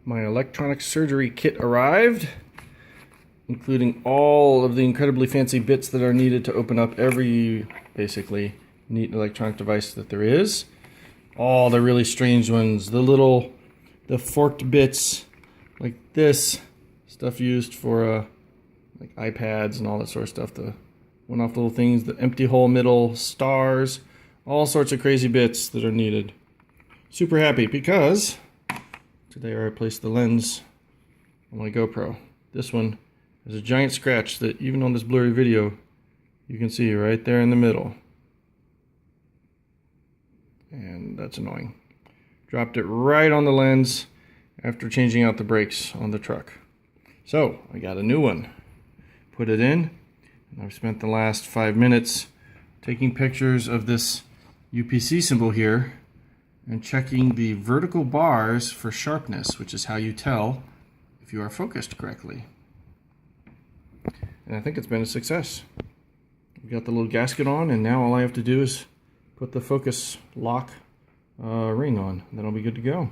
My electronic surgery kit arrived, including all of the incredibly fancy bits that are needed to open up every, basically, neat electronic device that there is. All the really strange ones, the forked bits, like this, stuff used for like iPads and all that sort of stuff, the one-off little things, the empty hole middle, stars, all sorts of crazy bits that are needed. Super happy because today I replaced the lens on my GoPro. This one has a giant scratch that even on this blurry video you can see right there in the middle. And that's annoying. Dropped it right on the lens after changing out the brakes on the truck. So I got a new one. Put it in, and I've spent the last 5 minutes taking pictures of this UPC symbol here and checking the vertical bars for sharpness, which is how you tell if you are focused correctly. And I think it's been a success. We've got the little gasket on, and now all I have to do is put the focus lock ring on, and then I'll be good to go.